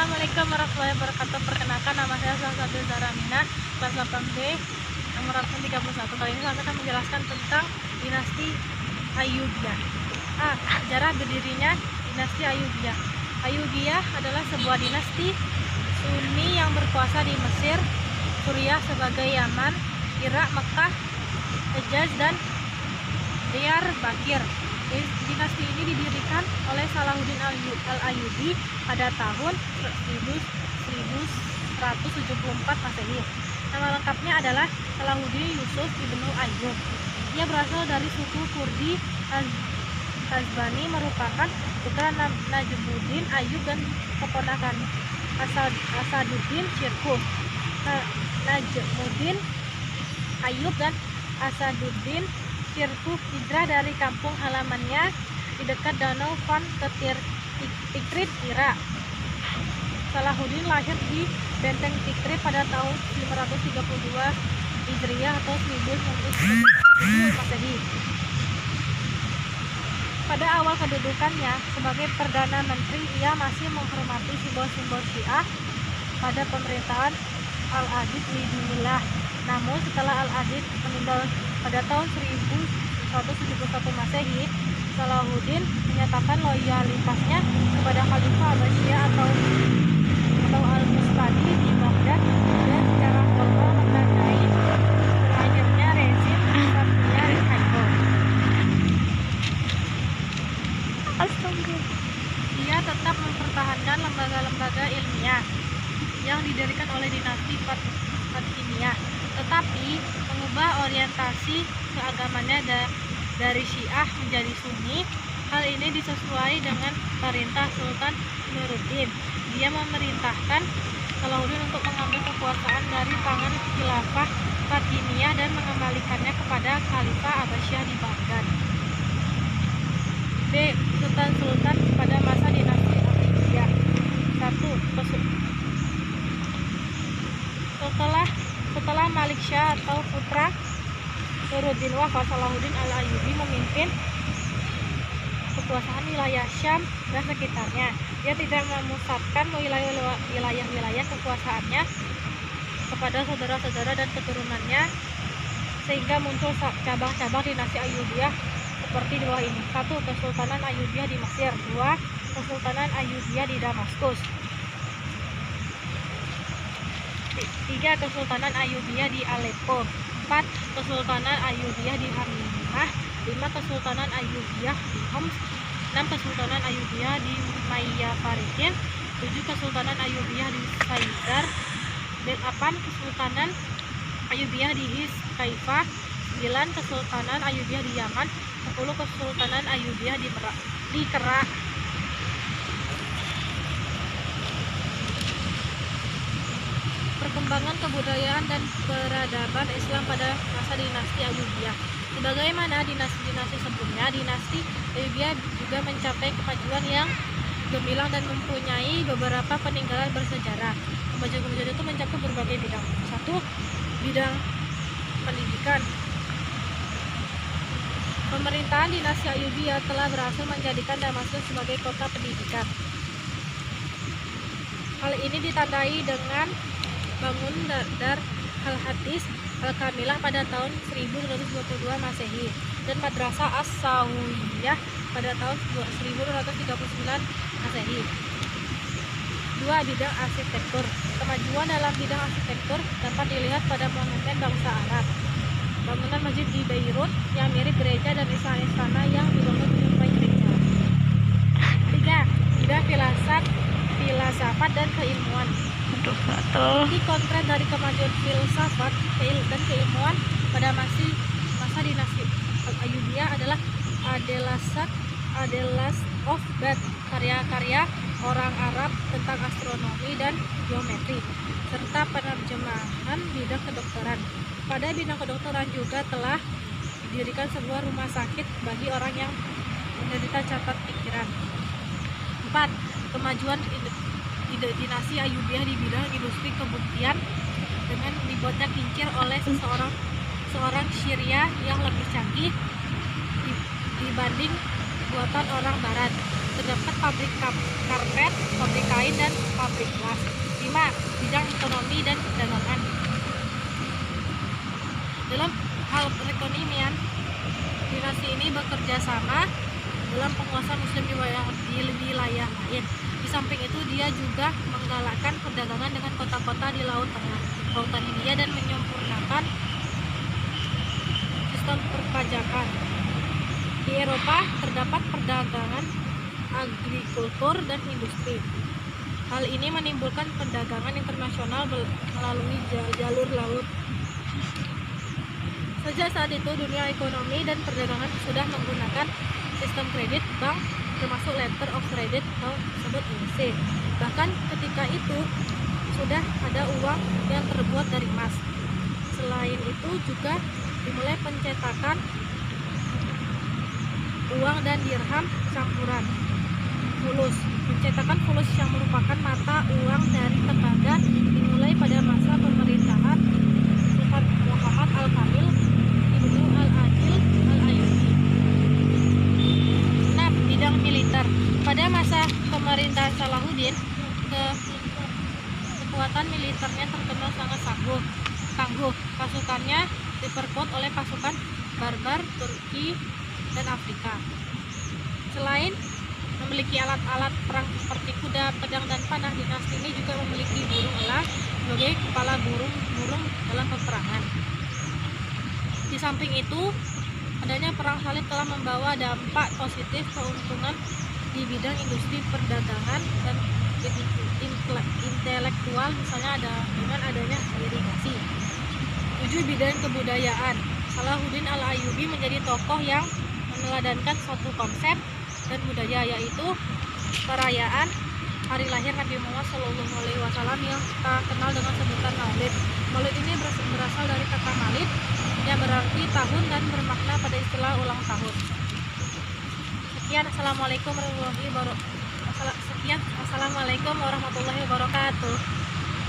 Assalamualaikum warahmatullahi wabarakatuh. Perkenalkan, nama saya Salsabil Zaramina, kelas 8B, nomor absen 31. Kali ini saya akan menjelaskan tentang dinasti Ayyubiyah. Sejarah berdirinya dinasti Ayyubiyah. Ayyubiyah adalah sebuah dinasti Sunni yang berkuasa di Mesir, Suriah sebagai Yaman, Irak, Mekah, Hejaz, dan Diyarbakir. Dinasti ini didirikan oleh Salahuddin al-Ayyubi pada tahun 1174 Masehi. Nama lengkapnya adalah Salahuddin Yusuf ibnu Ayyub. Ia berasal dari suku Kurdi Azbani, merupakan putra Najmuddin Ayyub dan keponakan Asaduddin Syirkuh. Najmuddin Ayyub dan Asaduddin Syirkuh hijrah dari kampung halamannya di dekat Danau Van ke Tikrit, Irak. Salahuddin lahir di Benteng Tikrit pada tahun 532 Hijriah atau 1907 Masehi. Pada awal kedudukannya sebagai Perdana Menteri, ia masih menghormati simbol-simbol Syiah pada pemerintahan Al-Adid Lidinillah. Namun setelah Al-Adid meninggal pada tahun 1171 Masehi, Salahuddin menyatakan loyalitasnya kepada Khalifah Abbasiyah atau Al-Mustadi di Baghdad dan secara formal menandai akhirnya rezim Safavidiyah di Kairo. Ia tetap mempertahankan lembaga-lembaga ilmiah yang didirikan oleh dinasti Fatimiyah, tetapi mengubah orientasi keagamannya dari Syiah menjadi Sunni. Hal ini disesuaikan dengan perintah Sultan Nuruddin. Dia memerintahkan Salahuddin untuk mengambil kekuasaan dari tangan Khilafah Fatimiyah dan mengembalikannya kepada Khalifah Abbasiyah di Baghdad. B. Sultan-sultan pada masa dinasti Abbasiyah. 1. Setelah Malik Syah atau putra Nuruddin wafat, Salahuddin al-Ayyubi memimpin kekuasaan wilayah Syam dan sekitarnya. Dia tidak memusatkan wilayah-wilayah kekuasaannya kepada saudara-saudara dan keturunannya, sehingga muncul cabang-cabang dinasti Ayyubiyah seperti di bawah ini. 1. Kesultanan Ayyubiyah di Mesir. 2. Kesultanan Ayyubiyah di Damaskus. 3. Kesultanan Ayyubiyah di Aleppo. 4. Kesultanan Ayyubiyah di Hamimah. 5. Kesultanan Ayyubiyah di Homs. 6. Kesultanan Ayyubiyah di Faridin. 7. Kesultanan Ayyubiyah di Saidar. 8. Kesultanan Ayyubiyah di His Kaifah. 9. Kesultanan Ayyubiyah di Yaman. 10. Kesultanan Ayyubiyah di Kerak. Perkembangan kebudayaan dan peradaban Islam pada masa dinasti Ayyubiyah. Sebagaimana dinasti-dinasti sebelumnya, dinasti Ayyubiyah juga mencapai kemajuan yang gemilang dan mempunyai beberapa peninggalan bersejarah. Kemajuan itu mencakup berbagai bidang. 1. Bidang pendidikan. Pemerintahan dinasti Ayyubiyah telah berhasil menjadikan Damaskus sebagai kota pendidikan. Hal ini ditandai dengan bangun Dar al-Hadis al-Kamilah pada tahun 1222 Masehi dan Madrasah As-Sawiyah pada tahun 1239 Masehi. 2. Bidang arsitektur. Kemajuan dalam bidang arsitektur dapat dilihat pada monumen bangsa Arab, bangunan masjid di Beirut yang mirip gereja, dan istana-istana yang dibangun menyerupai gereja. 3. Bidang filsafat dan keilmuan. Inti konkret dari kemajuan filsafat dan keilmuan pada masa dinasti Ayyubiyah adalah Adelas of Bad, karya-karya orang Arab tentang astronomi dan geometri, serta penerjemahan bidang kedokteran. Pada bidang kedokteran juga telah didirikan sebuah rumah sakit bagi orang yang menderita cacat pikiran. 4. Kemajuan dinasti Ayyubiyah di bidang industri kebuktian dengan dibuatnya kincir oleh seorang Syria yang lebih canggih dibanding buatan orang Barat. Terdapat pabrik karpet, pabrik kain, dan pabrik las. 5. Bidang ekonomi dan perdagangan. Dalam hal perekonomian, dinasti ini bekerja sama dalam penguasaan Muslim di wilayah lain. Di samping itu dia juga menggalakkan perdagangan dengan kota-kota di Laut Tengah, Lautan Hindia, dan menyempurnakan sistem perpajakan. Di Eropa terdapat perdagangan agrikultur dan industri. Hal ini menimbulkan perdagangan internasional melalui jalur laut. Sejak saat itu dunia ekonomi dan perdagangan sudah menggunakan sistem kredit bank, termasuk letter of credit atau disebut LC. Bahkan ketika itu sudah ada uang yang terbuat dari emas. Selain itu juga dimulai pencetakan uang dan dirham campuran fulus. Pencetakan fulus yang merupakan mata uang dari tembaga dimulai pada masa pemerintahan Sultan Muhammad Al-Kamil Ibnu Al-Adil Al-Ayyubi. 6. Bidang militer. Pada masa pemerintahan Salahuddin, kekuatan militernya terkenal sangat tangguh. Pasukannya diperkuat oleh pasukan barbar Turki dan Afrika. Selain memiliki alat-alat perang seperti kuda, pedang, dan panah, dinasti ini juga memiliki burung elang sebagai kepala burung dalam peperangan. Di samping itu, adanya perang salib telah membawa dampak positif keuntungan di bidang industri perdagangan dan intelektual, misalnya dengan adanya irigasi. 7. Bidang kebudayaan. Salahuddin Al-Ayyubi menjadi tokoh yang meneladankan suatu konsep dan budaya, yaitu perayaan hari lahir Nabi Muhammad SAW yang kita kenal dengan sebutan Maulid. Maulid ini berasal dari kata Malid yang berarti tahun dan bermakna pada istilah ulang tahun. Sekian, Assalamualaikum warahmatullahi wabarakatuh.